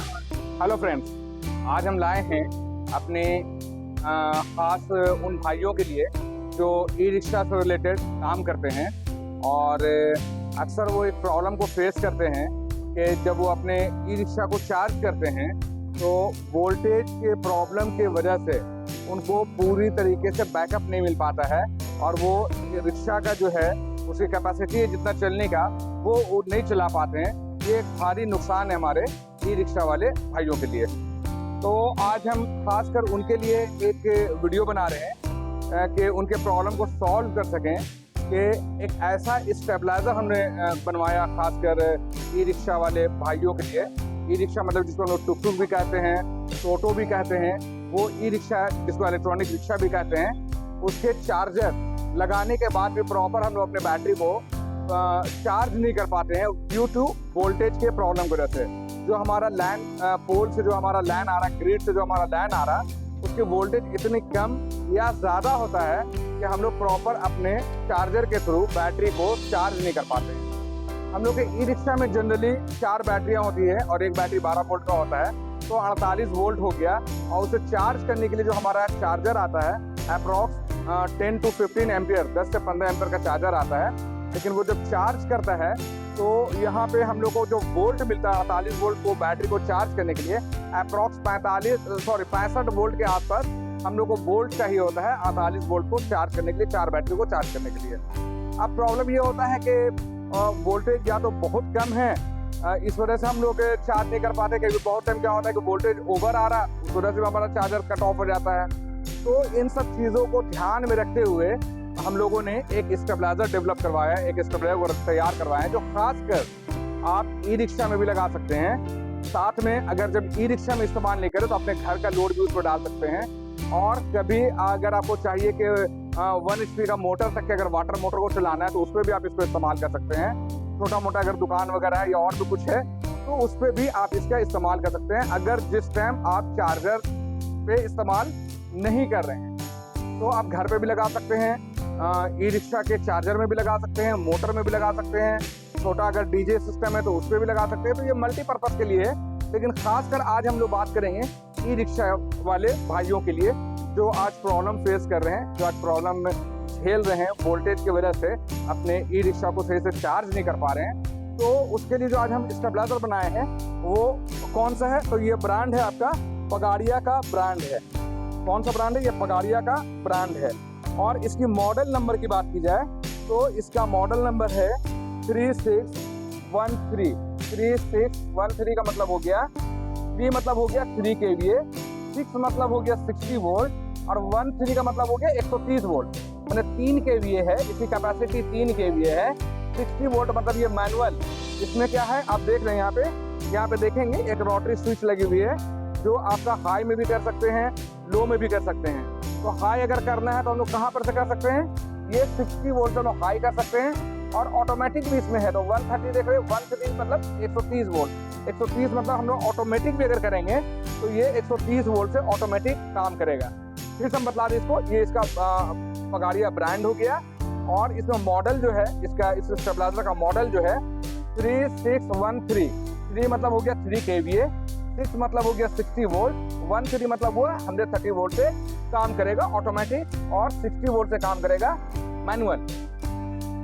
Hello friends, आज हम लाए हैं अपने खास उन भाइयों के लिए जो ई रिक्शा से रिलेटेड काम करते हैं और अक्सर वो एक प्रॉब्लम को फेस करते हैं कि जब वो अपने ई रिक्शा को चार्ज करते हैं तो वोल्टेज के प्रॉब्लम के वजह से उनको पूरी तरीके से बैकअप नहीं मिल पाता है और वो रिक्शा का जो है उसकी कैपेसिटी है जितना चलने का वो नहीं चला पाते हैं। ये एक भारी नुकसान है हमारे ई रिक्शा वाले भाइयों के लिए। तो आज हम खासकर उनके लिए एक वीडियो बना रहे हैं कि उनके प्रॉब्लम को सॉल्व कर सकें कि एक ऐसा स्टेबलाइज़र हमने बनवाया खासकर ई रिक्शा वाले भाइयों के लिए। ई रिक्शा मतलब जिसको हम लोग टुक टुक भी कहते हैं, टोटो भी कहते हैं, वो ई रिक्शा जिसको इलेक्ट्रॉनिक रिक्शा भी कहते हैं, उसके चार्जर लगाने के बाद भी प्रॉपर हम लोग अपने बैटरी को चार्ज नहीं कर पाते हैं ड्यू टू वोल्टेज के प्रॉब्लम की वजह से। जो हमारा लैन पोल से जो हमारा लैन आ रहा है, ग्रिड से जो हमारा लैन आ रहा है, उसकी वोल्टेज इतनी कम या ज़्यादा होता है कि हम लोग प्रॉपर अपने चार्जर के थ्रू बैटरी को चार्ज नहीं कर पाते हैं। हम लोग के ई रिक्शा में जनरली 4 बैटरियाँ होती है और एक बैटरी 12 वोल्ट का होता है, तो 48 वोल्ट हो गया। और उसे चार्ज करने के लिए जो हमारा चार्जर आता है अप्रॉक्स 10 to 15 एम्पियर, 10 से 15 एम्पियर का चार्जर आता है। लेकिन वो जब चार्ज करता है तो यहाँ पे हम लोग को जो वोल्ट मिलता है 48 वोल्ट को बैटरी को चार्ज करने के लिए अप्रॉक्स 65 वोल्ट के आसपास हम लोग को वोल्ट चाहिए होता है 48 वोल्ट को चार्ज करने के लिए, 4 बैटरी को चार्ज करने के लिए। अब प्रॉब्लम ये होता है कि वोल्टेज या तो बहुत कम है, इस वजह से हम लोग चार्ज नहीं कर पाते। क्योंकि बहुत टाइम क्या होता है कि वोल्टेज ओवर आ रहा है, उस वजह से हमारा चार्जर कट ऑफ हो जाता है। तो इन सब चीज़ों को ध्यान में रखते हुए हम लोगों ने एक स्टेबलाइजर डेवलप करवाया है, एक स्टेबलाइजर तैयार करवाया है जो खासकर आप ई रिक्शा में भी लगा सकते हैं। साथ में अगर जब ई रिक्शा में इस्तेमाल नहीं करें तो अपने घर का लोड भी उस पर डाल सकते हैं। और कभी अगर आपको चाहिए कि 1 HP का मोटर तक के अगर वाटर मोटर को चलाना है तो उस पर भी आप इसको इस्तेमाल कर सकते हैं। छोटा मोटा अगर दुकान वगैरह है या और भी कुछ है तो उस पर भी आप इसका इस्तेमाल कर सकते हैं, अगर जिस टाइम आप चार्जर पे इस्तेमाल नहीं कर रहे हैं। तो आप घर पे भी लगा सकते हैं, ई रिक्शा के चार्जर में भी लगा सकते हैं, मोटर में भी लगा सकते हैं, छोटा अगर डीजे सिस्टम है तो उस पर भी लगा सकते हैं। तो ये मल्टीपर्पज़ के लिए है। लेकिन खासकर आज हम लोग बात करेंगे ई रिक्शा वाले भाइयों के लिए जो आज प्रॉब्लम फेस कर रहे हैं, जो आज प्रॉब्लम में झेल रहे हैं वोल्टेज की वजह से अपने ई रिक्शा को सही से चार्ज नहीं कर पा रहे हैं। तो उसके लिए जो आज हम स्टेबलाइजर बनाए हैं वो कौन सा है, तो ये ब्रांड है आपका पगाड़िया का ब्रांड है। कौन सा ब्रांड है? ये पगाड़िया का ब्रांड है। और इसकी मॉडल नंबर की बात की जाए तो इसका मॉडल नंबर है 3613। 3613 का मतलब हो गया 3 मतलब हो गया 3 kVA, 6 मतलब हो गया 60 वोल्ट और 13 का मतलब हो गया 130 वोल्ट। मैंने 3 kVA है, इसकी कैपेसिटी 3 kVA है। 60 वोल्ट मतलब ये मैनुअल। इसमें क्या है आप देख रहे हैं, यहाँ पे देखेंगे एक रोटरी स्विच लगी हुई है जो आपका हाई में भी कर सकते हैं, लो में भी कर सकते हैं। तो हाई अगर करना है तो हम लोग कहाँ पर से कर सकते हैं, ये 60 वोल्ट से हम लोग हाई कर सकते हैं। और ऑटोमेटिक भी इसमें है, तो 130 देख रहे हो, 130 मतलब 130 वोल्ट। 130 मतलब हम लोग ऑटोमेटिक भी अगर करेंगे तो ये 130 वोल्ट से ऑटोमेटिक काम करेगा। फिर हम बता दें इसको, ये इसका पगाड़िया ब्रांड हो गया। और इसमें मॉडल जो है इसका, इस स्टेबलाइजर का मॉडल जो है 3613। 3 मतलब हो गया 3 kVA, 6 मतलब हो गया 60 वोल्ट, 13 मतलब वो 130 वोल्ट से काम करेगा ऑटोमेटिक और 60 वोल्ट से काम करेगा मैनुअल।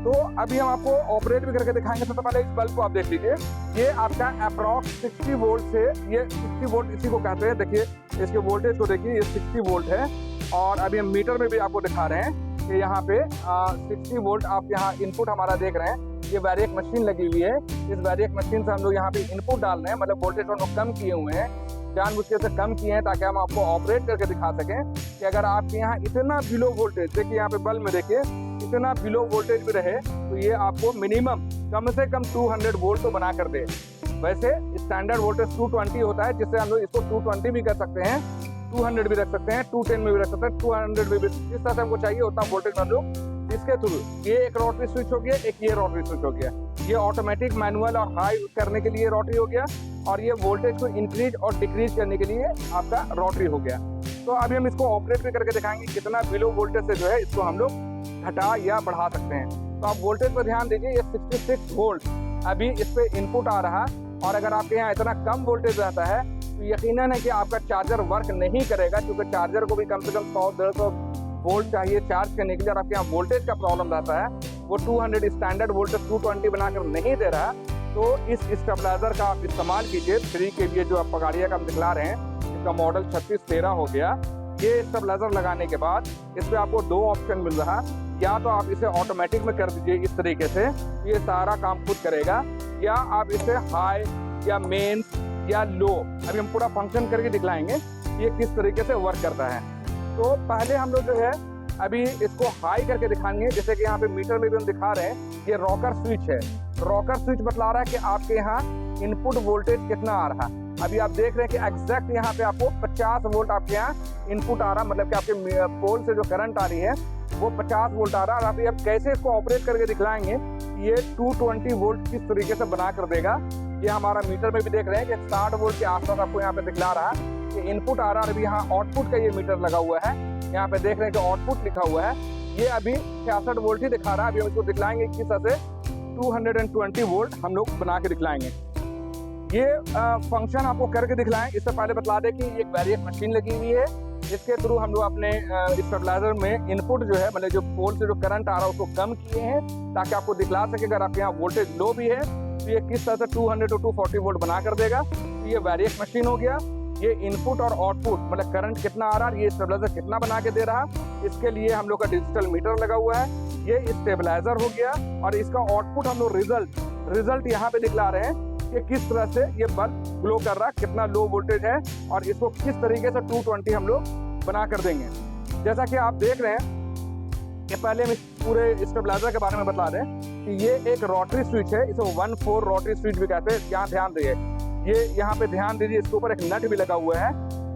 तो अभी हम आपको ऑपरेट भी करके दिखाएंगे। सबसे पहले इस बल्ब को आप देख लीजिए, ये आपका अप्रॉक्स 60 वोल्ट से, ये 60 वोल्ट इसी को कहते हैं। देखिए इसके वोल्टेज को देखिए, ये 60 वोल्ट है। और अभी हम मीटर में भी आपको दिखा रहे हैं कि यहाँ पे 60 वोल्ट आप यहाँ इनपुट हमारा देख रहे हैं। ये वैरिएक मशीन लगी हुई है, इस वैरिएक मशीन से हम लोग यहाँ पे इनपुट डाल रहे हैं, मतलब वोल्टेज हम लोग कम किए हुए हैं, जानबूझ के से कम किए हैं ताकि हम आपको ऑपरेट करके दिखा सकें कि अगर आपके यहाँ इतना बिलो वोल्टेज, देखिए यहाँ पे बल्ब में देखिए इतना बिलो वोल्टेज भी रहे तो ये आपको मिनिमम कम से कम 200 वोल्ट तो बना कर दे। वैसे स्टैंडर्ड वोल्टेज 220 होता है, जिससे हम लोग इसको 220 भी कर सकते हैं, 200 भी रख सकते हैं, 210 में भी रख सकते हैं, 200 में भी। जिस तरह से हमको चाहिए उतना वोल्टेज हम लोग इसके थ्रू, ये एक रोटरी स्विच हो गया, एक ये रोटरी स्विच हो गया। ये ऑटोमेटिक मैनुअल और हाई करने के लिए रोटरी हो गया और ये वोल्टेज को इंक्रीज और डिक्रीज करने के लिए आपका रोटरी हो गया। तो अभी हम इसको ऑपरेट भी करके दिखाएंगे कितना बिलो वोल्टेज से जो है इसको हम लोग घटा या बढ़ा सकते हैं। तो आप वोल्टेज पर ध्यान दीजिए, ये 66 वोल्ट अभी इस पे इनपुट आ रहा और अगर आपके यहाँ इतना कम वोल्टेज रहता है तो यकीनन है कि आपका चार्जर वर्क नहीं करेगा, क्योंकि चार्जर को भी कम से कम 100-150 वोल्ट चाहिए चार्ज करने के लिए। और आपके यहाँ वोल्टेज का प्रॉब्लम रहता है, वो 200 स्टैंडर्ड वोल्टेज 220 बनाकर नहीं दे रहा, तो इस स्टेबलाइजर का आप इस्तेमाल कीजिए। 3 kVA जो आप पगाड़िया का हम दिखला रहे हैं, इसका मॉडल 3613 हो गया। ये स्टेबलाइजर लगाने के बाद इस पर आपको 2 ऑप्शन मिल रहा है, या तो आप इसे ऑटोमेटिक में कर दीजिए इस तरीके से, ये सारा काम खुद करेगा, या आप इसे हाई या मेन या लो, अभी हम पूरा फंक्शन करके दिखलाएंगे ये किस तरीके से वर्क करता है। तो पहले हम लोग जो है अभी इसको हाई करके दिखाएंगे, जैसे कि यहाँ पे मीटर में भी हम दिखा रहे हैं, ये रॉकर स्विच है। रॉकर स्विच बतला रहा है कि आपके यहाँ इनपुट वोल्टेज कितना आ रहा है। अभी आप देख रहे हैं कि एग्जैक्ट यहाँ पे आपको 50 वोल्ट आपके यहाँ इनपुट आ रहा है, मतलब कि आपके पोल से जो करंट आ रही है वो 50 वोल्ट आ रहा है। और अभी आप कैसे इसको ऑपरेट करके दिखलाएंगे, ये 220 वोल्ट किस तरीके से बना कर देगा। ये हमारा मीटर में भी देख रहे हैं कि 60 वोल्ट के आसपास आपको यहाँ पे दिखला रहा है कि इनपुट आ रहा है। अभी यहाँ आउटपुट का ये मीटर लगा हुआ है, यहाँ पे देख रहे हैं कि आउटपुट लिखा हुआ है, ये अभी 66 वोल्ट ही दिखा रहा है। अभी हम इसको दिखलाएंगे किस तरह से 220 वोल्ट हम लोग बना के दिखलाएंगे। ये फंक्शन आपको करके दिखलाएं, इससे पहले बता दें कि एक वेरिएक मशीन लगी हुई है, इसके थ्रू हम लोग अपने स्टेबलाइजर में इनपुट जो है, मतलब जो पोल से जो करंट आ रहा है उसको कम किए हैं, ताकि आपको दिखला सके अगर आपके यहाँ वोल्टेज लो भी है तो ये किस तरह से 200 to 240 वोल्ट बना कर देगा। तो ये वेरिएक मशीन हो गया। ये इनपुट और आउटपुट, मतलब करंट कितना आ रहा है, ये स्टेबलाइजर कितना बना के दे रहा है, इसके लिए हम लोग का डिजिटल मीटर लगा हुआ है। ये स्टेबलाइजर हो गया, और इसका आउटपुट हम लोग रिजल्ट यहाँ पे दिखला रहे हैं कि किस तरह से ये बल्ब ग्लो कर रहा है, कितना लो वोल्टेज है, और इसको किस तरीके से 220 हम लोग बना कर देंगे। जैसा कि आप देख रहे हैं कि पहले हम इस पूरे स्टेबलाइजर के बारे में बता दें कि ये एक रोटरी स्विच है, इसे 1-4 रोटरी स्विच भी कहते हैं। यहाँ ध्यान दीजिए, ये यहाँ पे ध्यान दीजिए, इसके ऊपर एक नट भी लगा हुआ है।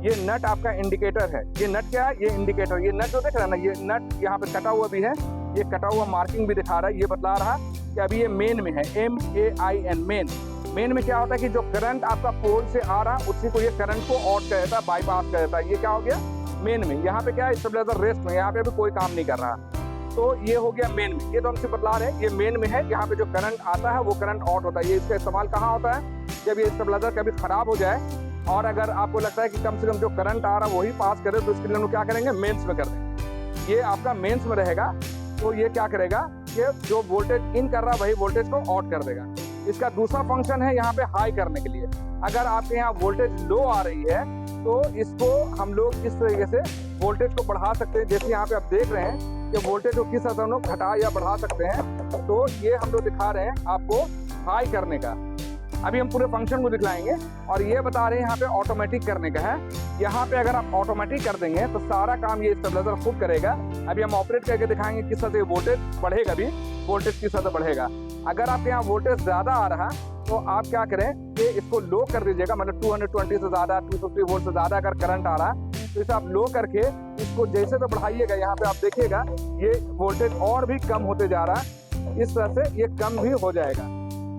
ये नट आपका इंडिकेटर है। ये नट क्या है, ये इंडिकेटर। ये नट जो देख रहे हैं ना, ये नट यहाँ पे कटा हुआ भी है, ये कटा हुआ मार्किंग भी दिखा रहा है। ये बतला रहा कि अभी ये मेन में है, MAIN मेन में क्या होता है कि जो करंट आपका पोल से आ रहा है उसी को ये करंट को आउट कर देता है, बाईपास कर देता है। ये क्या हो गया मेन में। यहाँ पे क्या है, स्टेबलाइजर रेस्ट में, यहाँ पे अभी कोई काम नहीं कर रहा, तो ये हो गया मेन में। ये तो हमसे बतला रहे हैं ये मेन में है, यहाँ पे जो करंट आता है वो करंट आउट होता है। ये इसका इस्तेमाल कहाँ होता है, जब ये स्टेबलाइजर कभी खराब हो जाए और अगर आपको लगता है कि कम से कम जो करंट आ रहा है वही पास करे, तो इसके लिए हम क्या करेंगे, मेंस में कर देंगे। ये आपका मेंस में रहेगा, तो ये क्या करेगा कि जो वोल्टेज इन कर रहा है वही वोल्टेज को आउट कर देगा। इसका दूसरा फंक्शन है यहाँ पे हाई करने के लिए। अगर आपके यहाँ वोल्टेज लो आ रही है तो इसको हम लोग इस तरीके से वोल्टेज को बढ़ा सकते हैं। जैसे यहाँ पे आप देख रहे हैं कि वोल्टेज को किस तरह से हम लोग घटा या बढ़ा सकते हैं, तो ये हम लोग दिखा रहे हैं आपको हाई करने का। अभी हम पूरे फंक्शन को दिखलाएंगे, और ये बता रहे हैं यहाँ पे ऑटोमेटिक करने का है। यहाँ पे अगर आप ऑटोमेटिक कर देंगे तो सारा काम ये स्टेबलाइजर खुद करेगा। अभी हम ऑपरेट करके दिखाएंगे किस तरह से वोल्टेज बढ़ेगा, भी वोल्टेज किस तरह से बढ़ेगा। अगर आपके यहाँ वोल्टेज ज़्यादा आ रहा तो आप क्या करें कि इसको लो कर दीजिएगा, मतलब 220 से ज़्यादा, 250 वोल्ट से ज़्यादा अगर करंट आ रहा है तो इसे आप लो करके इसको जैसे तो बढ़ाइएगा। यहाँ पे आप देखिएगा ये वोल्टेज और भी कम होते जा रहा है, इस तरह से ये कम भी हो जाएगा।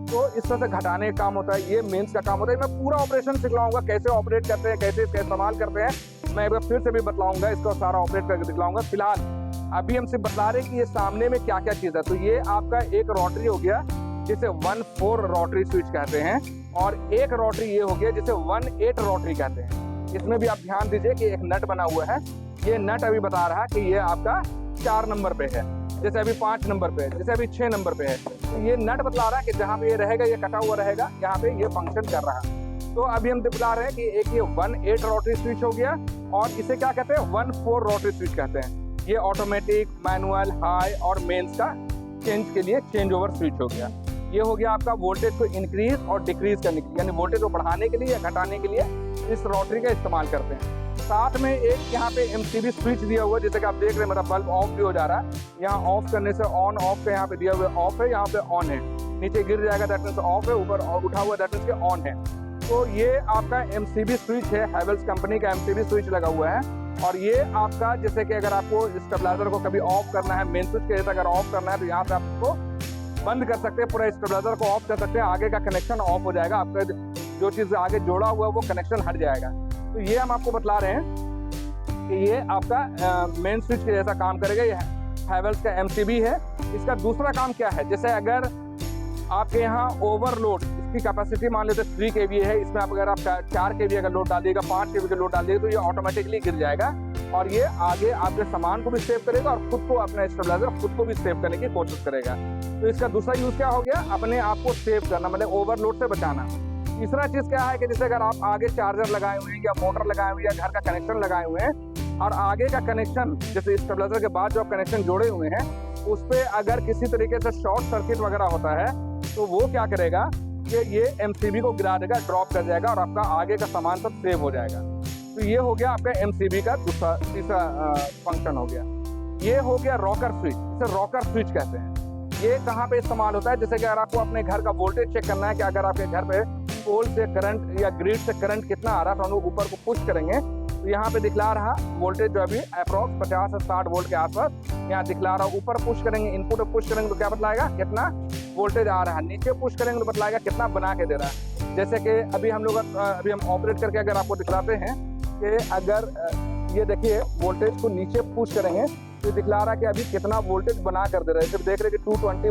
तो इस तरह से घटाने का काम होता है, ये मेंस का काम होता है। मैं पूरा ऑपरेशन सिखलाऊंगा, कैसे ऑपरेट करते हैं, कैसे इसका इस्तेमाल करते हैं, मैं एक बार फिर से भी बतलाऊंगा, इसको सारा ऑपरेट करके दिखलाऊंगा। फिलहाल अभी हम सिर्फ बता रहे हैं कि ये सामने में क्या क्या चीज़ है। तो ये आपका एक रोटरी हो गया जिसे 1-4 रोटरी स्विच कहते हैं, और एक रोटरी ये हो गया जिसे 1-8 रोटरी कहते हैं। इसमें भी आप ध्यान दीजिए कि एक नट बना हुआ है। ये नट अभी बता रहा है कि ये आपका 4 नंबर पे है, जैसे अभी 5 नंबर पे है, जैसे अभी 6 नंबर पे है। तो ये नट बतला रहा है कि जहाँ पे ये रहेगा ये कटा हुआ रहेगा, यहाँ पे ये फंक्शन कर रहा है। तो अभी हम बता रहे हैं कि एक ये 1-8 रोटरी स्विच हो गया, और इसे क्या कहते हैं, 1-4 रोटरी स्विच कहते हैं। ये ऑटोमेटिक, मैनुअल, हाई और मेंस का चेंज के लिए चेंज ओवर स्विच हो गया। ये हो गया आपका वोल्टेज को इंक्रीज और डिक्रीज करने के लिए, यानी वोल्टेज को बढ़ाने के लिए या घटाने के लिए इस रोटरी का इस्तेमाल करते हैं। साथ में एक यहाँ पे MCB स्विच दिया हुआ है, जैसे कि आप देख रहे हैं मेरा बल्ब ऑफ भी हो जा रहा है। यहाँ ऑफ करने से ऑन ऑफ का यहाँ पे दिया हुआ ऑफ है, यहाँ पे ऑन है, नीचे गिर जाएगा दैट मीन्स ऑफ है, ऊपर उठा हुआ दैट मीन्स ऑन है। तो ये आपका MCB स्विच है, हैवेल्स कंपनी का MCB स्विच लगा हुआ है। और ये आपका जैसे कि अगर आपको स्टेबलाइजर को कभी ऑफ करना है, मेन स्विच के जैसा अगर ऑफ करना है तो यहाँ पे आप इसको बंद कर सकते हैं, पूरा स्टेबलाइजर को ऑफ कर सकते हैं, आगे का कनेक्शन ऑफ हो जाएगा, आपका जो चीज़ आगे जोड़ा हुआ है वो कनेक्शन हट जाएगा। तो ये हम आपको बतला रहे हैं कि ये आपका मेन स्विच के जैसा काम करेगा। ये हैवेल्स का MCB है। इसका दूसरा काम क्या है, जैसे अगर आपके यहाँ ओवरलोड इसकी कैपेसिटी मान लेते 3 kVA है, इसमें आप अगर आप 4 kVA का लोड डाल दिएगा, 5 kVA का लोड डाल दिएगा तो ये ऑटोमेटिकली गिर जाएगा और ये आगे आपके सामान को भी सेव करेगा और खुद को अपना स्टेबलाइजर खुद को भी सेव करने की कोशिश करेगा। तो इसका दूसरा यूज़ क्या हो गया, अपने आप को सेव करना, मतलब ओवरलोड से बचाना। तीसरा चीज़ क्या है कि जैसे अगर आप आगे चार्जर लगाए हुए हैं या मोटर लगाए हुए हैं या घर का कनेक्शन लगाए हुए हैं और आगे का कनेक्शन जैसे स्टेबलाइजर के बाद जो आप कनेक्शन जोड़े हुए हैं उस पर अगर किसी तरीके से शॉर्ट सर्किट वगैरह होता है तो वो क्या करेगा कि ये MCB को गिरा देगा, ड्रॉप कर जाएगा और आपका आगे का सामान सब सेव हो जाएगा। तो ये हो गया आपका MCB का तीसरा फंक्शन हो गया। ये हो गया रॉकर स्विच, इसे रॉकर स्विच कहते हैं। ये कहाँ पे इस्तेमाल होता है, जैसे कि अगर आपको अपने घर का वोल्टेज चेक करना है कि अगर आपके घर पे पोल से करंट या ग्रिड से करंट कितना आ रहा है तो हम लोग ऊपर को पुश करेंगे तो यहाँ पे दिखला रहा वोल्टेज जो अभी अप्रॉक्स 50 से 60 वोल्ट के आसपास यहाँ दिखला रहा। ऊपर पुश करेंगे, इनपुट पुश करेंगे तो क्या बतलाएगा कितना वोल्टेज आ रहा है, नीचे पुश करेंगे तो बतलाएगा कितना बना के दे रहा है। जैसे कि अभी हम लोग अभी हम ऑपरेट करके अगर आपको दिखलाते हैं कि अगर ये देखिए वोल्टेज को नीचे पुश करेंगे तो दिखला रहा है कि अभी कितना वोल्टेज बना कर दे रहा है। जब देख रहे हैं कि 200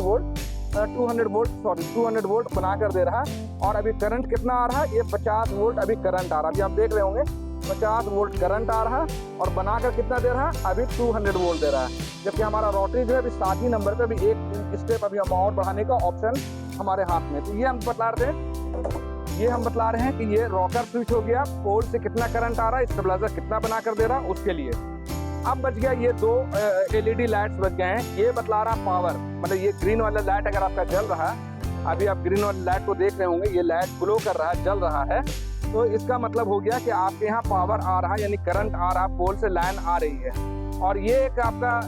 वोल्ट बना कर दे रहा है और अभी करंट कितना आ रहा है, ये 50 वोल्ट अभी करंट आ रहा है। अभी आप देख रहे होंगे 50 वोल्ट करंट आ रहा है और बनाकर कितना दे रहा है, अभी 200 वोल्ट दे रहा है। जबकि हमारा रोटरी जो है अभी 7 ही नंबर पे अभी एक स्टेप अभी हम और बढ़ाने का ऑप्शन हमारे हाथ में। तो ये हम बतला रहे हैं कि ये रॉकर स्विच हो गया, पोल से कितना करंट आ रहा है, स्टेबलाइजर कितना बना कर दे रहा है उसके लिए। अब बच गया ये 2 LED लाइट्स बच गए हैं। ये बतला रहा पावर, मतलब ये ग्रीन वाला लाइट अगर आपका जल रहा है, अभी आप ग्रीन वाले लाइट को देख रहे होंगे, ये लाइट ग्लो कर रहा है, जल रहा है, तो इसका मतलब हो गया कि आपके यहाँ पावर आ रहा है, यानी करंट आ रहा है, पोल से लाइन आ रही है। और ये एक आपका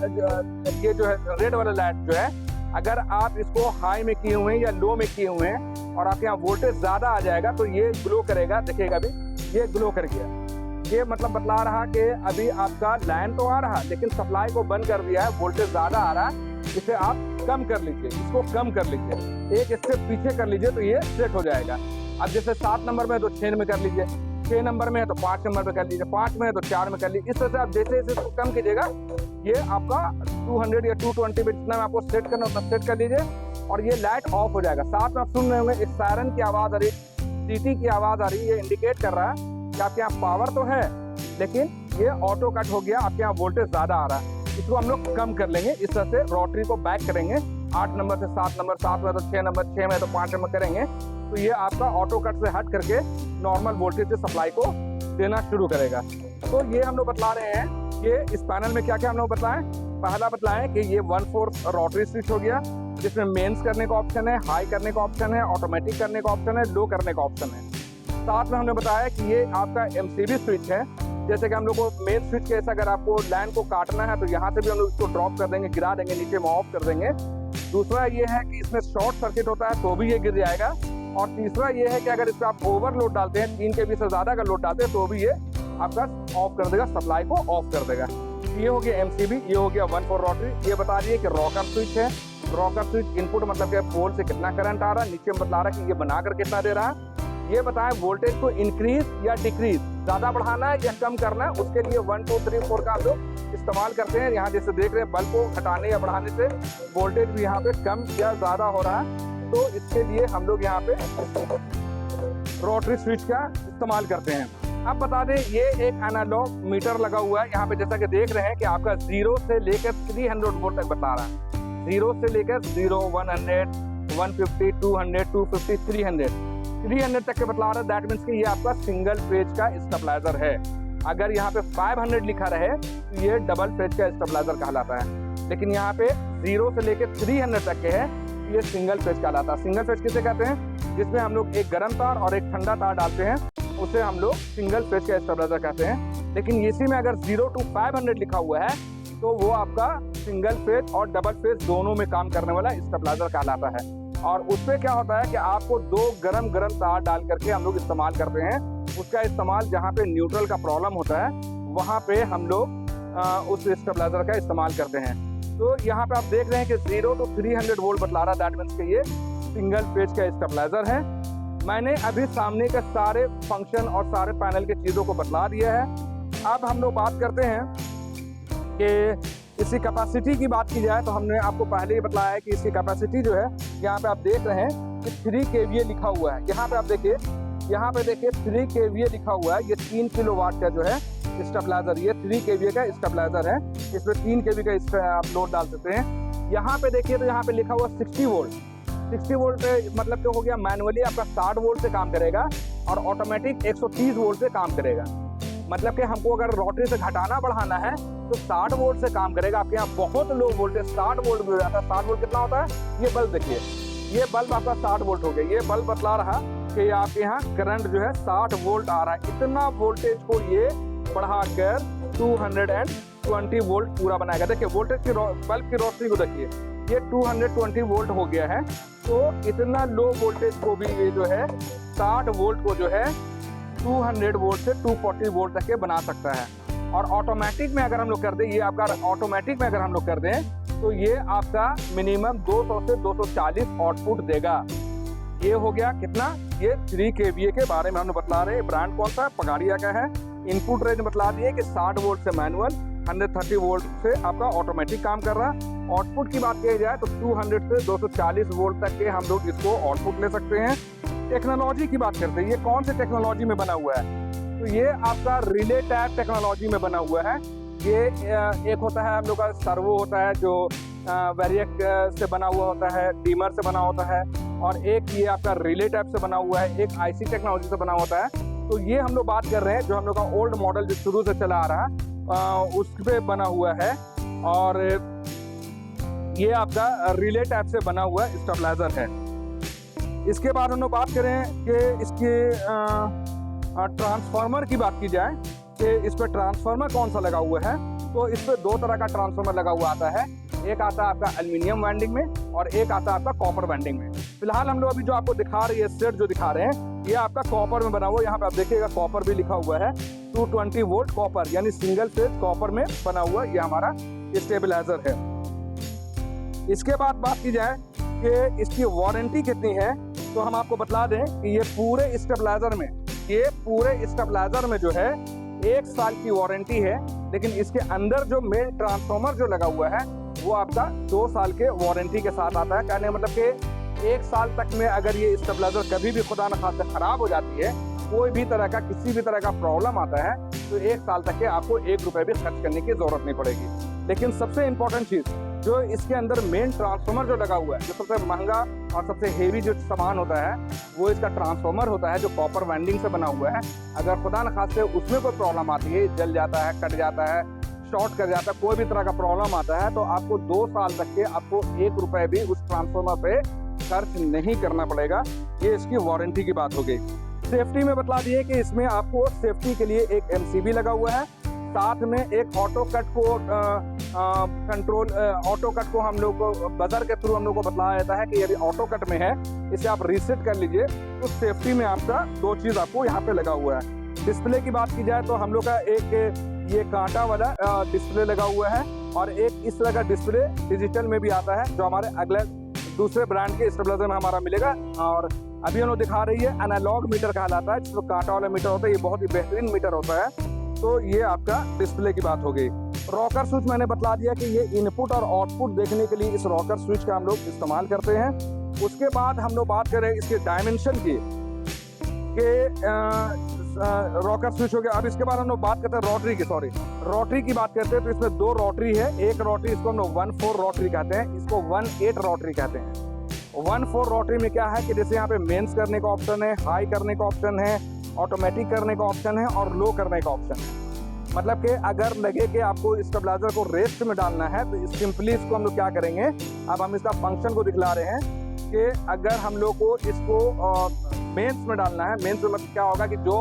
ये जो है रेड वाला लाइट जो है, अगर आप इसको हाई में किए हुए हैं या लो में किए हुए हैं और आपके यहाँ वोल्टेज ज़्यादा आ जाएगा तो ये ग्लो करेगा। देखिएगा अभी ये ग्लो कर गया। ये मतलब बतला रहा कि अभी आपका लाइन तो आ रहा लेकिन सप्लाई को बंद कर दिया है, वोल्टेज ज़्यादा आ रहा है, इसे आप कम कर लीजिए, इसको कम कर लीजिए, एक स्टेप पीछे कर लीजिए तो ये सेट हो जाएगा। अब जैसे 7 नंबर में है तो 6 में कर लीजिए, 6 नंबर में है तो 5 नंबर पे कर लीजिए, 5 में है तो 4 में कर लीजिए। इस तरह से आप जैसे जैसे कम कीजिएगा ये आपका 200 या 220 पे जितना में आपको सेट करना उतना सेट कर लीजिए और ये लाइट ऑफ हो जाएगा। साथ में आप सुन रहे होंगे एक सायरन की आवाज़ आ रही, सीटी की आवाज़ आ रही है, ये इंडिकेट कर रहा है कि आपके यहाँ पावर तो है लेकिन ये ऑटो कट हो गया, आपके यहाँ वोल्टेज ज़्यादा आ रहा है, इसको हम लोग कम कर लेंगे। इस तरह से रोटरी को बैक करेंगे, 8 नंबर से 7 नंबर, 7 में तो 6 नंबर, 6 में तो 5 नंबर करेंगे तो ये आपका ऑटो कट से हट करके नॉर्मल वोल्टेज से सप्लाई को देना शुरू करेगा। तो ये हम लोग बतला रहे हैं कि इस पैनल में क्या क्या हम लोग बताएं। पहला बताएं कि ये 1/4 रोटरी स्विच हो गया जिसमें मेंस करने का ऑप्शन है, हाई करने का ऑप्शन है, ऑटोमेटिक करने का ऑप्शन है, लो करने का ऑप्शन है। साथ में हमने बताया कि ये आपका MCB स्विच है। जैसे कि हम लोग को मेन स्विच के ऐसा अगर आपको लाइन को काटना है तो यहाँ से भी हम लोग इसको ड्रॉप कर देंगे, गिरा देंगे, नीचे में ऑफ कर देंगे। दूसरा ये है कि इसमें शॉर्ट सर्किट होता है तो भी ये गिर जाएगा। और तीसरा ये है कि अगर इस पर आप ओवरलोड डालते हैं, 3 kV से ज़्यादा का लोड डालते हैं तो भी ये आपका ऑफ कर देगा, सप्लाई को ऑफ कर देगा। ये हो गया MCB, ये हो गया 1/4 रोटरी। ये बता रही है कि रॉकर स्विच है। रॉकर स्विच इनपुट मतलब कि पोल से कितना करंट आ रहा है, नीचे में बता रहा है कि ये बनाकर कितना दे रहा है। ये बताएं वोल्टेज को इंक्रीज या डिक्रीज, ज़्यादा बढ़ाना है या कम करना है, उसके लिए 1 2 3 4 का लोग इस्तेमाल करते हैं। यहाँ जैसे देख रहे हैं बल्ब को हटाने या बढ़ाने से वोल्टेज भी यहाँ पे कम या ज़्यादा हो रहा है, तो इसके लिए हम लोग यहाँ पे रोटरी स्विच का इस्तेमाल करते हैं। अब बता दें ये एक एनालॉग मीटर लगा हुआ है यहाँ पे, जैसा कि देख रहे हैं कि आपका 0 से लेकर 300 वोल्ट तक बता रहा है। 0 से लेकर 0, 100, 150, 200, 250, 300 तक के बतला रहा है। दैट मीन्स कि ये आपका सिंगल फेज का स्टेबलाइजर है। अगर यहाँ पे 500 लिखा रहे तो ये डबल फेज का स्टेबलाइजर कहलाता है, लेकिन यहाँ पे 0 से लेकर 300 तक के है ये सिंगल फेज कहलाता है। सिंगल फेज किसे कहते हैं, जिसमें हम लोग एक गर्म तार और एक ठंडा तार डालते हैं, उसे हम लोग सिंगल फेज का स्टेबलाइजर कहते हैं। लेकिन इसी में अगर 0 to 500 लिखा हुआ है तो वो आपका सिंगल फेज और डबल फेज दोनों में काम करने वाला स्टेबलाइजर कहलाता है। और उसपे क्या होता है कि आपको 2 गरम तार डाल करके हम लोग इस्तेमाल करते हैं। उसका इस्तेमाल जहाँ पे न्यूट्रल का प्रॉब्लम होता है वहाँ पे हम लोग उस स्टेबलाइजर का इस्तेमाल करते हैं। तो यहाँ पे आप देख रहे हैं कि 0 to 300 वोल्ट बतला रहा है। दैट मीन्स कि ये सिंगल फेज का स्टेबलाइजर है। मैंने अभी सामने के सारे फंक्शन और सारे पैनल के चीज़ों को बतला दिया है। अब हम लोग बात करते हैं कि इसकी कैपेसिटी की बात की जाए तो हमने आपको पहले ही बताया है कि इसकी कैपेसिटी जो है यहाँ पे आप देख रहे हैं कि 3 kVA लिखा हुआ है। यहाँ पे आप देखिए, यहाँ पे देखिए 3 kVA लिखा हुआ है। ये 3 किलोवाट का जो है स्टेबलाइजर, ये 3 kVA का स्टेबलाइजर है। इसमें 3 kV का आप लोड डाल सकते हैं। यहाँ पे देखिए तो यहाँ पे लिखा हुआ 60 वोल्ट। 60 वोल्ट मतलब क्या हो गया, मैनुअली आपका 60 वोल्ट से काम करेगा और ऑटोमेटिक 130 वोल्ट से काम करेगा। मतलब कि हमको अगर रोटरी से घटाना बढ़ाना है तो 60 वोल्ट से काम करेगा। आपके यहाँ बहुत लो वोल्टेज 60 वोल्ट भी हो जाता है। 60 वोल्ट कितना होता है, ये बल्ब देखिए, ये बल्ब आपका 60 वोल्ट हो गया। ये बल्ब बतला रहा कि आपके यहाँ करंट जो है 60 वोल्ट आ रहा है। इतना वोल्टेज को ये बढ़ाकर 220 वोल्ट पूरा बनाएगा। देखिए वोल्टेज की बल्ब की रोशनी को देखिए, ये 220 वोल्ट हो गया है। तो इतना लो वोल्टेज को भी ये जो है 60 वोल्ट को जो है 200 वोल्ट से 240 वोल्ट तक के बना सकता है। और ऑटोमेटिक में अगर हम लोग कर दें, ये आपका ऑटोमेटिक में अगर हम लोग कर दें तो ये आपका मिनिमम 200 से 240 आउटपुट देगा। ये हो गया कितना, ये 3 kVA के बारे में हम लोग बतला रहे हैं। ब्रांड कौन सा है, पगाड़िया का है। इनपुट रेंज बतला दिए कि 60 वोल्ट से मैनुअल, 130 वोल्ट से आपका ऑटोमेटिक काम कर रहा है। आउटपुट की बात की जाए तो 200 से 240 वोल्ट तक के हम लोग इसको आउटपुट ले सकते हैं। टेक्नोलॉजी की बात करते हैं, ये कौन सी टेक्नोलॉजी में बना हुआ है, तो ये आपका रिले टाइप टेक्नोलॉजी में बना हुआ है। ये एक होता है हम लोग का सर्वो होता है जो वेरिएक से बना हुआ होता है, डीमर से बना होता है, और एक ये आपका रिले टाइप से बना हुआ है, एक आईसी टेक्नोलॉजी से बना होता है। तो ये हम लोग बात कर रहे हैं जो हम लोग का ओल्ड मॉडल जो शुरू से चला आ रहा है उस पे बना हुआ है। और ये आपका रिले टाइप से बना हुआ स्टेबलाइजर है। इसके बाद हम लोग बात करें कि इसके ट्रांसफार्मर की बात की जाए कि इस पर ट्रांसफार्मर कौन सा लगा हुआ है, तो इस पर 2 तरह का ट्रांसफार्मर लगा हुआ आता है। एक आता है आपका एल्यूमिनियम वाइंडिंग में और एक आता है आपका कॉपर वाइंडिंग में। फिलहाल हम लोग अभी जो आपको दिखा रहे हैं सेट जो दिखा रहे हैं, ये आपका कॉपर में बना हुआ है। यहाँ पे आप देखिएगा कॉपर भी लिखा हुआ है, 220 वोल्ट कॉपर, यानी सिंगल फेज कॉपर में बना हुआ ये हमारा स्टेबलाइजर है। इसके बाद बात की जाए कि इसकी वारंटी कितनी है, तो हम आपको बतला दें कि ये पूरे स्टेबलाइजर में जो है 1 साल की वारंटी है। लेकिन इसके अंदर जो मेन ट्रांसफार्मर जो लगा हुआ है वो आपका 2 साल के वारंटी के साथ आता है। कहने मतलब कि 1 साल तक में अगर ये स्टेबलाइजर कभी भी खुदा न खास्ता खराब हो जाती है, कोई भी तरह का किसी भी तरह का प्रॉब्लम आता है, तो 1 साल तक के आपको 1 रुपये भी खर्च करने की जरूरत नहीं पड़ेगी। लेकिन सबसे इम्पोर्टेंट चीज़ जो इसके अंदर मेन ट्रांसफार्मर जो लगा हुआ है, जो सबसे महंगा और सबसे हेवी जो सामान होता है वो इसका ट्रांसफार्मर होता है जो कॉपर वाइंडिंग से बना हुआ है। अगर खुदा न खास्ते उसमें कोई प्रॉब्लम आती है, जल जाता है, कट जाता है, शॉर्ट कर जाता है, कोई भी तरह का प्रॉब्लम आता है, तो आपको 2 साल तक के आपको 1 रुपये भी उस ट्रांसफार्मर पे खर्च नहीं करना पड़ेगा। ये इसकी वारंटी की बात हो गई। सेफ्टी में बतला दिए कि इसमें आपको सेफ्टी के लिए एक MCB लगा हुआ है, साथ में एक ऑटो कट को कंट्रोल ऑटो कट को हम लोग को बजर के थ्रू हम लोग को बताया जाता है कि यदि ऑटो कट में है इसे आप रीसेट कर लीजिए। तो सेफ्टी में आपका 2 चीज़ आपको यहाँ पे लगा हुआ है। डिस्प्ले की बात की जाए तो हम लोग का एक ये कांटा वाला डिस्प्ले लगा हुआ है और एक इस तरह का डिस्प्ले डिजिटल में भी आता है जो हमारे अगले दूसरे ब्रांड के स्टेबलाइजर में हमारा मिलेगा। और अभी हम लोग दिखा रही है एनालॉग मीटर कहलाता है, जिसमें कांटा वाला मीटर होता है। ये बहुत ही बेहतरीन मीटर होता है। तो ये आपका डिस्प्ले की बात हो गई। रॉकर स्विच मैंने बतला दिया कि ये इनपुट और आउटपुट देखने के लिए इस रॉकर स्विच का हम लोग इस्तेमाल करते हैं। उसके बाद हम लोग बात करें इसके डायमेंशन की रॉकर स्विच हो गया। अब इसके बाद हम लोग बात करते हैं रोटरी की बात करते हैं। तो इसमें 2 रोटरी है। एक रोटरी इसको हम लोग 1/4 रोटरी कहते हैं, इसको 1/8 रोटरी कहते हैं। 1/4 रोटरी में क्या है कि जैसे यहाँ पे मेंस करने का ऑप्शन है, हाई करने का ऑप्शन है, ऑटोमेटिक करने का ऑप्शन है और लो करने का ऑप्शन है। मतलब कि अगर लगे कि आपको स्टेबलाइजर को रेस्ट में डालना है तो सिंपली इसको हम लोग क्या करेंगे, अब हम इसका फंक्शन को दिखला रहे हैं कि अगर हम लोग को इसको मेंस में डालना है, मेंस में मतलब क्या होगा कि जो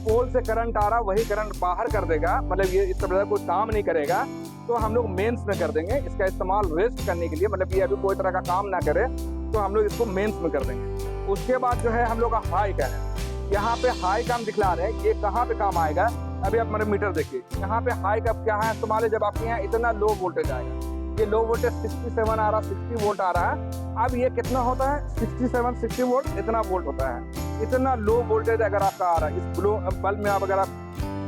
पोल से करंट आ रहा वही करंट बाहर कर देगा, मतलब ये स्टेबलाइजर कोई काम नहीं करेगा, तो हम लोग मेंस में कर देंगे। इसका इस्तेमाल रेस्ट करने के लिए, मतलब ये अभी कोई तरह का काम ना करे तो हम लोग इसको मेंस में कर देंगे। उसके बाद जो है हम लोग का हाई का है, यहाँ पे हाई काम दिखला रहे हैं। ये कहाँ पे काम आएगा, अभी आप मेरे मीटर देखिए, यहाँ पे हाई का क्या है इस्तेमाल है जब आपके यहाँ इतना लो वोल्टेज आएगा। ये लो वोल्टेज 67 आ रहा, 60 वोल्ट आ रहा है। अब ये कितना होता है, 67-60 वोल्ट इतना वोल्ट होता है। इतना लो वोल्टेज अगर आपका आ रहा है इस बल्ब में, आप अगर आप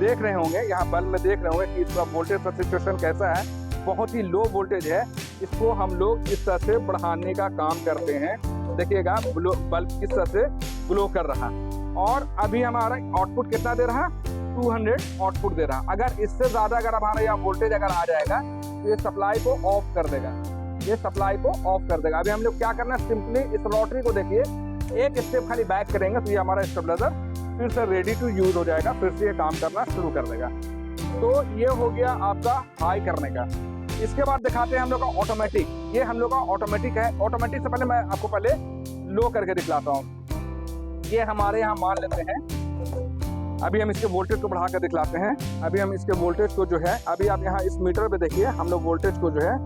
देख रहे होंगे, यहाँ बल्ब में देख रहे होंगे कि इसका वोल्टेज का सिचुएशन कैसा है, बहुत ही लो वोल्टेज है। इसको हम लोग इस तरह से बढ़ाने का काम करते हैं देखिएगा बल्ब किस तरह से ग्लो कर रहा है। और अभी हमारा आउटपुट कितना दे रहा, 200 आउटपुट दे रहा। अगर इससे ज़्यादा अगर हमारा यहाँ वोल्टेज अगर आ जाएगा तो ये सप्लाई को ऑफ कर देगा, ये सप्लाई को ऑफ कर देगा। अभी हम लोग क्या करना है, सिंपली इस रोटरी को देखिए, एक स्टेप खाली बैक करेंगे तो ये हमारा स्टेबलाइजर फिर से रेडी टू यूज हो जाएगा, फिर से ये काम करना शुरू कर देगा। तो ये हो गया आपका हाई करने का। इसके बाद दिखाते हैं हम लोग का ऑटोमेटिक। ये हम लोग का ऑटोमेटिक है। ऑटोमेटिक से पहले मैं आपको पहले लो करके दिखलाता हूँ। ये हमारे यहाँ मान लेते हैं, अभी हम इसके वोल्टेज को बढ़ा कर दिखलाते हैं। अभी हम इसके वोल्टेज को जो है, अभी आप यहाँ इस मीटर पे देखिए, हम लोग वोल्टेज को जो है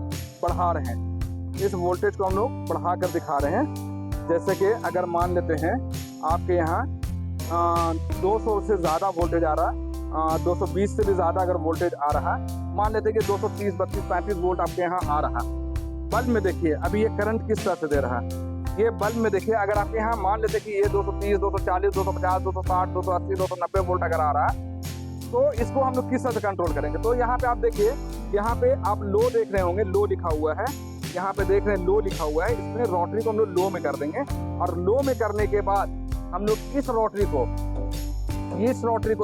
बढ़ा रहे हैं। इस वोल्टेज को हम लोग बढ़ा कर दिखा रहे हैं। जैसे कि अगर मान लेते हैं आपके यहाँ 200 से ज़्यादा वोल्टेज आ रहा है, 220 से भी ज़्यादा अगर वोल्टेज आ रहा है, मान लेते हैं कि 230, 32, 35 वोल्ट आपके यहाँ आ रहा है। बल्ब में देखिए अभी ये करंट किस तरह से दे रहा है। ये बल्ब में देखिए, अगर आपके यहाँ मान लेते हैं कि ये 230, 240, 250, 260, 280, 290 वोल्ट अगर आ रहा है, तो इसको हम लोग किस तरह से कंट्रोल करेंगे। तो यहाँ पे आप देखिए, यहाँ पे आप लो देख रहे होंगे, लो लिखा हुआ है, यहाँ पे देख रहे हैं लो लिखा हुआ है। इसमें रोटरी को हम लोग लो में कर देंगे, और लो में करने के बाद हम लोग इस रोटरी को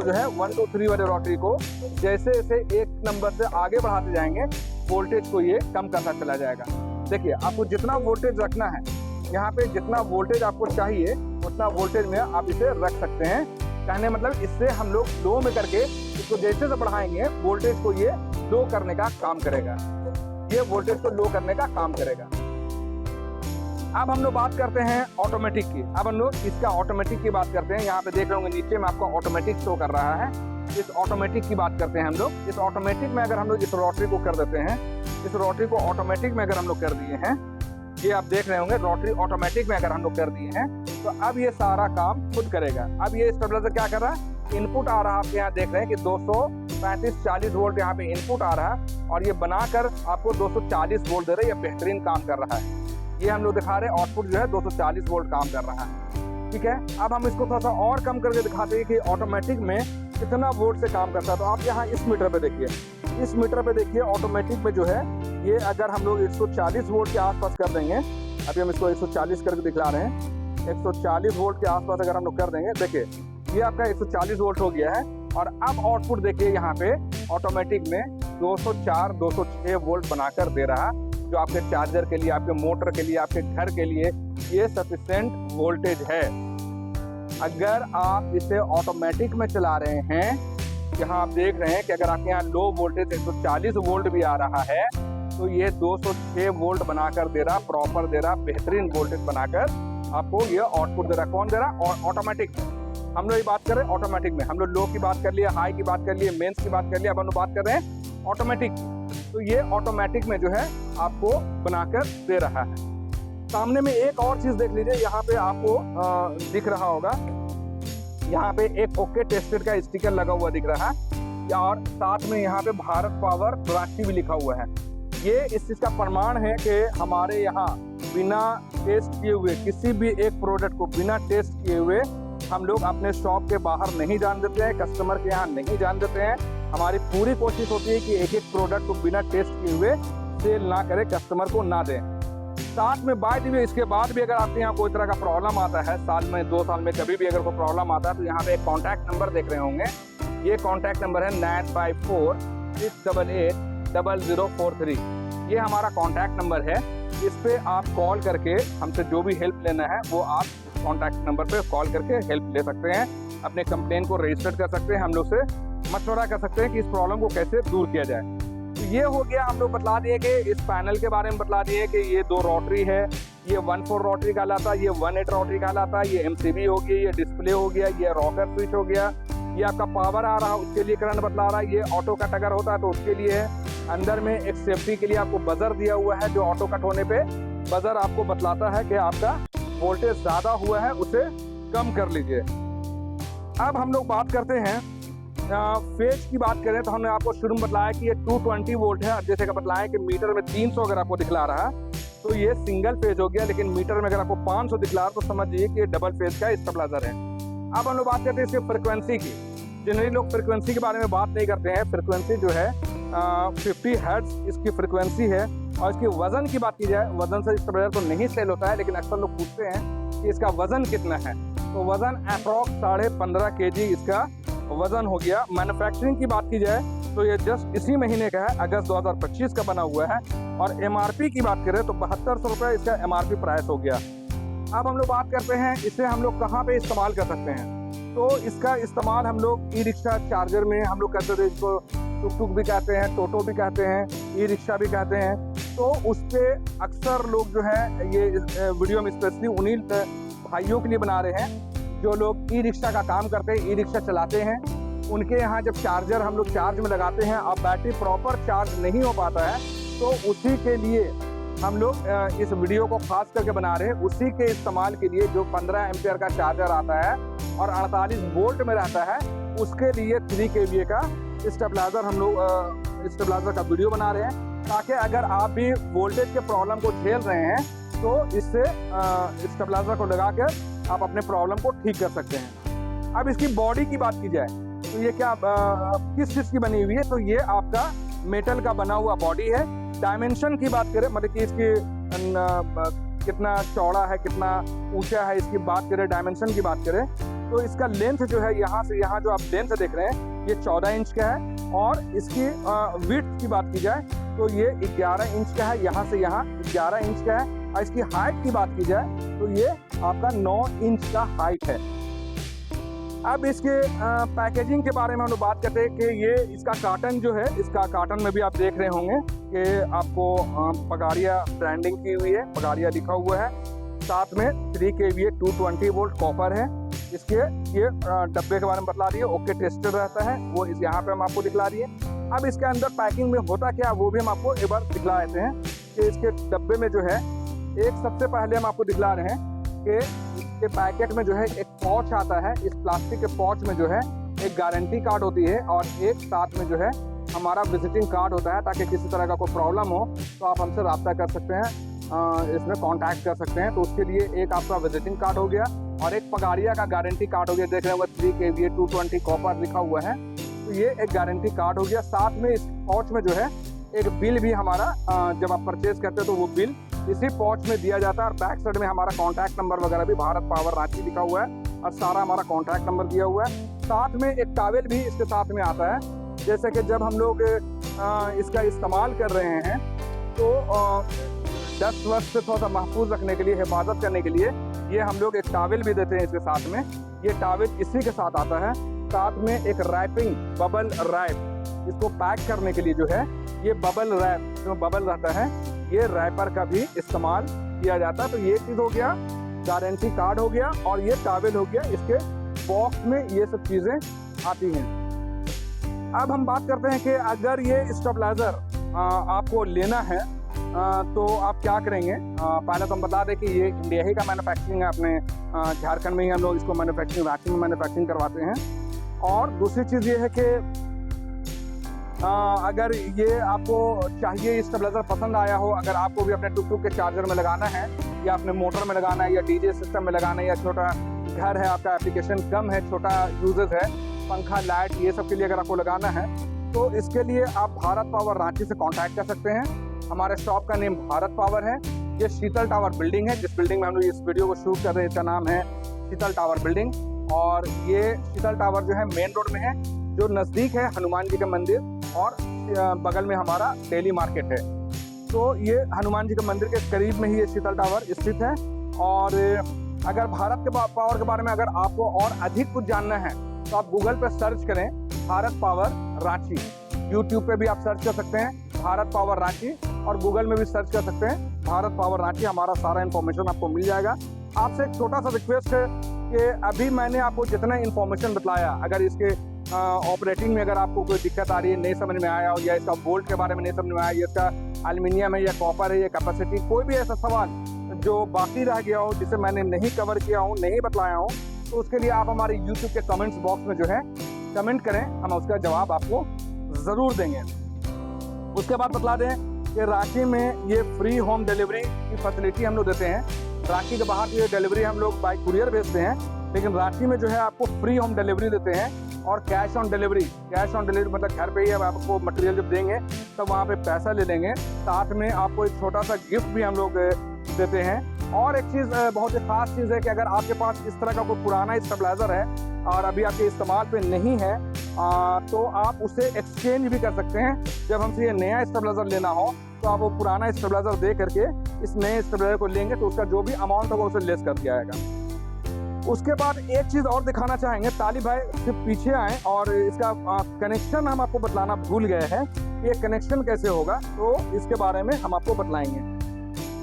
जो है 1 2 3 वाले रोटरी को जैसे जैसे एक नंबर से आगे बढ़ाते जाएंगे, वोल्टेज को ये कम करता चला जाएगा। देखिए आपको जितना वोल्टेज रखना है, यहाँ पे जितना वोल्टेज आपको चाहिए उतना वोल्टेज में आप इसे रख सकते हैं। कहने मतलब इससे हम लोग लो में करके इसको जैसे से बढ़ाएंगे, वोल्टेज को ये लो करने का काम करेगा, ये वोल्टेज को लो करने का काम करेगा। अब हम लोग बात करते हैं ऑटोमेटिक की। अब हम लोग इसका ऑटोमेटिक की बात करते हैं। यहाँ पे देख रहे होंगे नीचे में आपको ऑटोमेटिक शो कर रहा है। इस ऑटोमेटिक की बात करते हैं हम लोग। इस ऑटोमेटिक में अगर हम लोग इस रोटरी को कर देते हैं, इस रोटरी को ऑटोमेटिक में अगर हम लोग कर दिए हैं, ये आप देख रहे होंगे रोटरी ऑटोमेटिक में अगर हम लोग कर दिए हैं, तो अब ये सारा काम खुद करेगा। अब ये स्टेबलाइजर क्या कर रहा है, इनपुट आ रहा है, आप यहाँ देख रहे हैं कि 235-40 वोल्ट यहाँ पे इनपुट आ रहा है, और ये बनाकर आपको 240 वोल्ट दे रहा है। ये बेहतरीन काम कर रहा है। ये हम लोग दिखा रहे हैं आउटपुट जो है 240 वोल्ट काम कर रहा है। ठीक है, अब हम इसको थोड़ा सा और कम करके दिखाते हैं कि ऑटोमेटिक में कितना वोल्ट से काम करता है। तो आप यहाँ इस मीटर पे देखिए, इस मीटर पे देखिए ऑटोमेटिक में जो है ये अगर हम लोग 140 वोल्ट के आसपास कर देंगे, अभी हम इसको 140 करके दिखला रहे हैं, 140 वोल्ट के आसपास अगर हम लोग कर देंगे, देखिए ये आपका 140 वोल्ट हो गया है। और अब आउटपुट देखिए यहाँ पे ऑटोमेटिक में 204, 206 वोल्ट बनाकर दे रहा, जो आपके चार्जर के लिए, आपके मोटर के लिए, आपके घर के लिए ये सफिशिएंट वोल्टेज है। अगर आप इसे ऑटोमेटिक में चला रहे हैं, यहाँ आप देख रहे हैं कि अगर आपके यहाँ लो वोल्टेज 140 वोल्ट भी आ रहा है, तो ये 206 वोल्ट बनाकर दे रहा, प्रॉपर दे रहा, बेहतरीन वोल्टेज बनाकर आपको ये आउटपुट दे रहा। कौन दे रहा, और ऑटोमेटिक। हम लोग ये बात कर रहे हैं ऑटोमेटिक में, हम लोग लो की बात कर लिए, हाई की बात कर लिए, मेंस की बात कर लिए, अब हम लोग बात कर रहे हैं ऑटोमेटिक। तो ये ऑटोमेटिक में जो है आपको बनाकर दे रहा है। सामने में एक और चीज़ देख लीजिए, यहाँ पे आपको दिख रहा होगा, यहाँ पे एक ओके टेस्टेड का स्टिकर लगा हुआ दिख रहा है, और साथ में यहाँ पे भारत पावर प्रोडक्ट भी लिखा हुआ है। ये इस चीज़ का प्रमाण है कि हमारे यहाँ बिना टेस्ट किए हुए, किसी भी एक प्रोडक्ट को बिना टेस्ट किए हुए हम लोग अपने शॉप के बाहर नहीं जान देते हैं, कस्टमर के यहाँ नहीं जान देते हैं। हमारी पूरी कोशिश होती है कि एक एक प्रोडक्ट को बिना टेस्ट किए हुए सेल ना करें, कस्टमर को ना दें। साथ में बाय द वे इसके बाद भी अगर आपके यहाँ कोई तरह का प्रॉब्लम आता है, साल में 2 साल में कभी भी अगर कोई प्रॉब्लम आता है, तो यहाँ पे एक कॉन्टैक्ट नंबर देख रहे होंगे। ये कॉन्टैक्ट नंबर है 9546880043। ये हमारा कॉन्टैक्ट नंबर है। इस पे आप कॉल करके हमसे जो भी हेल्प लेना है वो आप कॉन्टैक्ट नंबर पे कॉल करके हेल्प ले सकते हैं, अपने कंप्लेन को रजिस्टर कर सकते हैं, हम लोग से मशवरा कर सकते हैं कि इस प्रॉब्लम को कैसे दूर किया जाए। तो ये हो गया, हम लोग बतला दिए कि इस पैनल के बारे में बतला दिए कि ये 2 रोटरी है, ये 1/4 रोटरी कहलाता है, ये 1/8 रोटरी कहलाता है, ये MCB हो गया, ये डिस्प्ले हो गया, ये रॉकर स्विच हो गया, ये आपका पावर आ रहा है उसके लिए करंट बतला रहा है, ये ऑटो कट अगर होता है तो उसके लिए है। अंदर में एक सेफ्टी के लिए आपको बजर दिया हुआ है, जो ऑटो कट होने पे बजर आपको बतलाता है कि आपका वोल्टेज ज़्यादा हुआ है, उसे कम कर लीजिए। अब हम लोग बात करते हैं फेज की बात करें, तो हमने आपको शुरू में बतलाया कि ये 220 वोल्ट है। जैसे कि बतलाया कि मीटर में 300 अगर आपको दिखला रहा है तो ये सिंगल फेज हो गया, लेकिन मीटर में अगर आपको 500 दिखला रहा है तो समझिए कि ये डबल फेज का स्टेबलाइजर है। अब हम लोग बात करते हैं इसकी फ्रिक्वेंसी की। जनरली लोग फ्रिक्वेंसी के बारे में बात नहीं करते हैं। फ्रिक्वेंसी जो है 50 हर्ट्ज इसकी फ्रिक्वेंसी है, और इसकी वज़न की बात की जाए, वज़न से स्टेबलाइजर तो नहीं सेल होता है, लेकिन अक्सर लोग पूछते हैं कि इसका वज़न कितना है। तो वज़न अप्रॉक्स 15.5 kg इसका वज़न हो गया। मैन्युफैक्चरिंग की बात की जाए तो ये जस्ट इसी महीने का है, अगस्त 2025 का बना हुआ है। और MRP की बात करें तो 7200 रुपये इसका MRP प्राइस हो गया। अब हम लोग बात करते हैं इसे हम लोग कहाँ पे इस्तेमाल कर सकते हैं। तो इसका इस्तेमाल हम लोग ई-रिक्शा चार्जर में हम लोग करते थे, इसको टुक-टुक भी कहते हैं, टोटो भी कहते हैं, ई-रिक्शा भी कहते हैं। तो उस पर अक्सर लोग जो है ये वीडियो में स्पेशली उन्हीं भाइयों के लिए बना रहे हैं जो लोग ई-रिक्शा का काम करते हैं, ई-रिक्शा चलाते हैं। उनके यहाँ जब चार्जर हम लोग चार्ज में लगाते हैं और बैटरी प्रॉपर चार्ज नहीं हो पाता है, तो उसी के लिए हम लोग इस वीडियो को खास करके बना रहे हैं। उसी के इस्तेमाल के लिए जो 15 एम्पियर का चार्जर आता है और 48 वोल्ट में रहता है, उसके लिए 3 kVA का स्टेबलाइजर हम लोग स्टेबलाइजर का वीडियो बना रहे हैं, ताकि अगर आप भी वोल्टेज के प्रॉब्लम को झेल रहे हैं तो इससे स्टेबलाइजर को लगा कर आप अपने प्रॉब्लम को ठीक कर सकते हैं। अब इसकी बॉडी की बात की जाए तो ये क्या किस चीज़ की बनी हुई है, तो ये आपका मेटल का बना हुआ बॉडी है। डायमेंशन की बात करें, मतलब कि इसकी कितना चौड़ा है, कितना ऊंचा है, इसकी बात करें, डायमेंशन की बात करें तो इसका लेंथ जो है यहाँ से यहाँ जो आप लेंथ देख रहे हैं ये 14 इंच का है। और इसकी विड्थ की बात की जाए तो ये 11 इंच का है, यहाँ से यहाँ 11 इंच का है। और इसकी हाइट की बात की जाए तो ये आपका 9 इंच का हाइट है। अब इसके पैकेजिंग के बारे में हम लोग बात करते हैं कि ये इसका कार्टन जो है, इसका कार्टन में भी आप देख रहे होंगे कि आपको पगारिया ब्रांडिंग की हुई है, पगारिया लिखा हुआ है। साथ में 3 kVA 220 वोल्ट कॉपर है। इसके ये डब्बे के बारे में बतला रही है, ओके टेस्टेड रहता है, वो इस यहाँ पे हम आपको दिखला रही है। अब इसके अंदर पैकिंग में होता क्या वो भी हम आपको एक बार दिखला देते हैं कि इसके डब्बे में जो है, एक सबसे पहले हम आपको दिखला रहे हैं कि इसके पैकेट में जो है एक पॉच आता है। इस प्लास्टिक के पॉच में जो है एक गारंटी कार्ड होती है और एक साथ में जो है हमारा विजिटिंग कार्ड होता है, ताकि किसी तरह का कोई प्रॉब्लम हो तो आप हमसे रब्ता कर सकते हैं, इसमें कांटेक्ट कर सकते हैं। तो उसके लिए एक आपका विजिटिंग कार्ड हो गया और एक पगारिया का गारंटी कार्ड हो गया। देख रहे हैं वो 3 kVA 220 कॉपर लिखा हुआ है, तो ये एक गारंटी कार्ड हो गया। साथ में इस पॉच में जो है एक बिल भी हमारा जब आप परचेज करते हैं तो वो बिल इसी पॉच में दिया जाता है। और बैक साइड में हमारा कॉन्टैक्ट नंबर वगैरह भी भारत पावर रांची लिखा हुआ है और सारा हमारा कॉन्टैक्ट नंबर दिया हुआ है। साथ में एक टॉवेल भी इसके साथ में आता है, जैसे कि जब हम लोग इसका इस्तेमाल कर रहे हैं तो डस्ट वस्ट से थोड़ा सा महफूज रखने के लिए, हिफाजत करने के लिए ये हम लोग एक टॉवेल भी देते हैं इसके साथ में। ये टॉवेल इसी के साथ आता है। साथ में एक रैपिंग बबल रैप, इसको पैक करने के लिए जो है ये बबल रैप जो बबल रहता है, ये रैपर का भी इस्तेमाल किया जाता है। तो ये चीज़ हो गया, गारंटी कार्ड हो गया और ये टॉवेल हो गया। इसके बॉक्स में ये सब चीज़ें आती हैं। अब हम बात करते हैं कि अगर ये स्टेबलाइजर आपको लेना है तो आप क्या करेंगे। पहले तो हम बता दें कि ये इंडिया ही का मैन्युफैक्चरिंग है, अपने झारखंड में ही हम लोग इसको मैन्युफैक्चरिंग रांची में मैन्युफैक्चरिंग करवाते हैं। और दूसरी चीज़ ये है कि अगर ये आपको चाहिए, स्टेबलाइजर पसंद आया हो, अगर आपको भी अपने टुक टुक के चार्जर में लगाना है या अपने मोटर में लगाना है या डीजे सिस्टम में लगाना है, या छोटा घर है आपका, एप्लीकेशन कम है, छोटा यूजेस है, पंखा लाइट ये सब के लिए अगर आपको लगाना है तो इसके लिए आप भारत पावर रांची से कांटेक्ट कर सकते हैं। हमारे शॉप का नेम भारत पावर है। ये शीतल टावर बिल्डिंग है, जिस बिल्डिंग में हम लोग इस वीडियो को शूट कर रहे हैं इसका नाम है शीतल टावर बिल्डिंग। और ये शीतल टावर जो है मेन रोड में है, जो नज़दीक है हनुमान जी का मंदिर, और बगल में हमारा डेली मार्केट है। तो ये हनुमान जी के मंदिर के करीब में ही ये शीतल टावर स्थित है। और अगर भारत के पावर के बारे में अगर आपको और अधिक कुछ जानना है तो आप गूगल पर सर्च करें भारत पावर रांची। यूट्यूब पे भी आप सर्च कर सकते हैं भारत पावर रांची, और गूगल में भी सर्च कर सकते हैं भारत पावर रांची। हमारा सारा इन्फॉर्मेशन आपको मिल जाएगा। आपसे एक छोटा सा रिक्वेस्ट है कि अभी मैंने आपको जितना इन्फॉर्मेशन बताया, अगर इसके ऑपरेटिंग में अगर आपको कोई दिक्कत आ रही है, नहीं समझ में आया हो, या इसका बोल्ट के बारे में नहीं समझ में आया, या इसका एल्युमिनियम है या कॉपर है या कैपेसिटी, कोई भी ऐसा सवाल जो बाकी रह गया हो, जिसे मैंने नहीं कवर किया हूँ, नहीं बताया हूँ, तो उसके लिए आप हमारे यूट्यूब के कमेंट्स बॉक्स में जो है कमेंट करें, हम उसका जवाब आपको ज़रूर देंगे। उसके बाद बतला दें कि रांची में ये फ्री होम डिलीवरी की फैसिलिटी हम लोग देते हैं। रांची के बाहर ये डिलीवरी हम लोग बाई कुरियर भेजते हैं, लेकिन रांची में जो है आपको फ्री होम डिलीवरी देते हैं। और कैश ऑन डिलीवरी मतलब घर पे ही अब आपको मटेरियल जब देंगे तब वहाँ पे पैसा ले लेंगे। साथ में आपको एक छोटा सा गिफ्ट भी हम लोग देते हैं। और एक चीज़ बहुत ही ख़ास चीज़ है कि अगर आपके पास इस तरह का कोई पुराना स्टेबलाइज़र है और अभी आपके इस्तेमाल पे नहीं है तो आप उसे एक्सचेंज भी कर सकते हैं। जब हमसे ये नया स्टेबलाइज़र लेना हो तो आप वो पुराना स्टेबलाइज़र दे करके इस नए स्टेबलाइज़र को लेंगे तो उसका जो भी अमाउंट होगा उसे लेस कर दिया जाएगा। उसके बाद एक चीज़ और दिखाना चाहेंगे, तालिब भाई सिर्फ पीछे आएँ और इसका कनेक्शन हम आपको बतलाना भूल गए हैं। ये कनेक्शन कैसे होगा तो इसके बारे में हम आपको बतलाएंगे।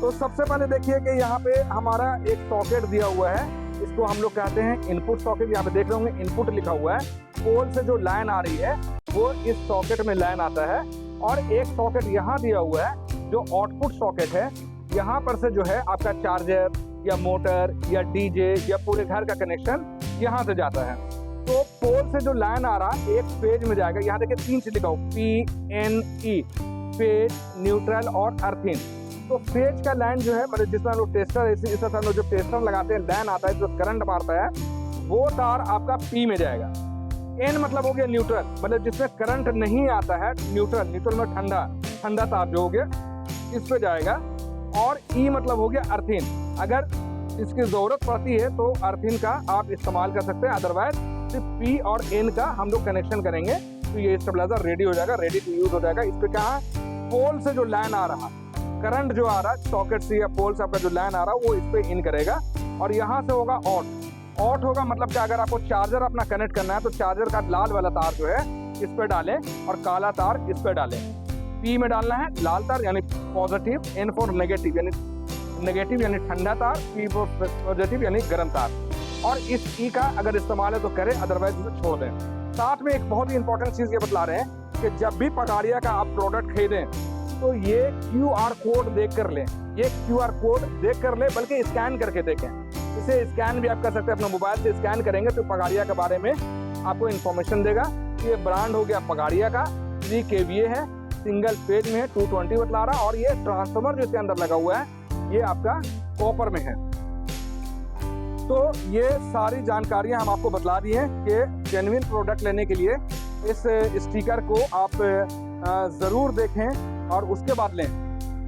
तो सबसे पहले देखिए कि यहाँ पे हमारा एक सॉकेट दिया हुआ है, इसको हम लोग कहते हैं इनपुट सॉकेट। यहाँ पे देख रहे होंगे इनपुट लिखा हुआ है। पोल से जो लाइन आ रही है वो इस सॉकेट में लाइन आता है और एक सॉकेट यहाँ दिया हुआ है जो आउटपुट सॉकेट है। यहाँ पर से जो है आपका चार्जर या मोटर या डीजे या पूरे घर का कनेक्शन यहाँ से जाता है। तो पोल से जो लाइन आ रहा है एक फेज में जाएगा। यहाँ देखिए 3 चीज लिखा हो PNE, फेज, न्यूट्रल और अर्थिंग। तो फेज का लाइन जो है मतलब जिसमें हम लोग टेस्टर इस तरह हम लोग जो टेस्टर लगाते हैं लाइन आता है जो करंट मारता है वो तार आपका P में जाएगा। N मतलब हो गया न्यूट्रल, मतलब जिसमें करंट नहीं आता है न्यूट्रल में ठंडा तार जो हो गया इस पे जाएगा। और E मतलब हो गया अर्थिंग, अगर इसकी ज़रूरत पड़ती है तो अर्थिंग का आप इस्तेमाल कर सकते हैं, अदरवाइज सिर्फ P और N का हम लोग कनेक्शन करेंगे तो ये स्टेबलाइजर रेडी हो जाएगा, रेडी टू यूज हो जाएगा। इस पे क्या है, पोल से जो लाइन आ रहा करंट जो आ रहा है सॉकेट से या पोल से आपका जो लाइन आ रहा है वो इस पे इन करेगा और यहाँ से होगा ऑट होगा मतलब कि अगर आपको चार्जर अपना कनेक्ट करना है तो चार्जर का लाल वाला तार जो है इस पे डालें और काला तार इस पे डालें। P में डालना है लाल तार यानी पॉजिटिव, N फॉर नेगेटिव यानी ठंडा तार, P फॉर पॉजिटिव यानी गर्म तार। और इस E का अगर इस्तेमाल है तो करें, अदरवाइज इसे छोड़ दें। साथ में एक बहुत ही इंपॉर्टेंट चीज़ ये बतला रहे हैं कि जब भी पगारिया का आप प्रोडक्ट खरीदें तो ये QR कोड देख कर लें, ये QR कोड देख कर लें, बल्कि स्कैन करके देखें। इसे स्कैन भी आप कर सकते हैं, अपने मोबाइल से स्कैन करेंगे तो पगारिया के बारे में आपको इन्फॉर्मेशन देगा। ये ब्रांड हो गया पगारिया का, 3 kVA है, सिंगल फेज में है, 220 बतला रहा और ये ट्रांसफार्मर जो इसके अंदर लगा हुआ है ये आपका कॉपर में है। तो ये सारी जानकारियां हम आपको बतला दी हैं कि जेन्युइन प्रोडक्ट लेने के लिए इस स्टिकर को आप ज़रूर देखें और उसके बाद लें।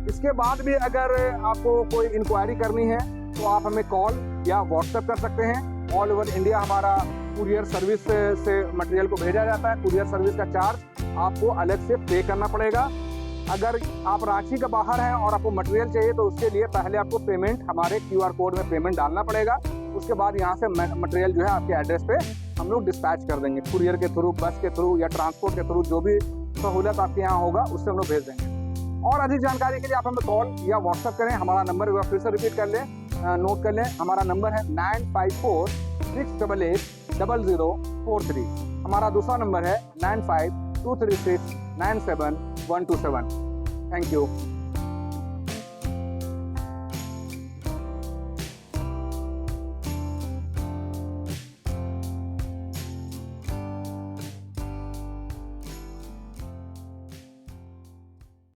इसके बाद भी अगर आपको कोई इंक्वायरी करनी है तो आप हमें कॉल या व्हाट्सएप कर सकते हैं। ऑल ओवर इंडिया हमारा कुरियर सर्विस से मटेरियल को भेजा जाता है। कुरियर सर्विस का चार्ज आपको अलग से पे करना पड़ेगा। अगर आप रांची के बाहर हैं और आपको मटेरियल चाहिए तो उसके लिए पहले आपको पेमेंट हमारे QR कोड में पेमेंट डालना पड़ेगा। उसके बाद यहाँ से मटेरियल जो है आपके एड्रेस पे हम लोग डिस्पैच कर देंगे, कुरियर के थ्रू, बस के थ्रू या ट्रांसपोर्ट के थ्रू, जो भी सहूलत आपके यहाँ होगा उससे हम लोग भेज देंगे। और अधिक जानकारी के लिए आप हमें कॉल या व्हाट्सएप करें। हमारा नंबर एक बार फिर से रिपीट कर लें, नोट कर लें। हमारा नंबर है 9546880043। हमारा दूसरा नंबर है 9523697127। Thank you.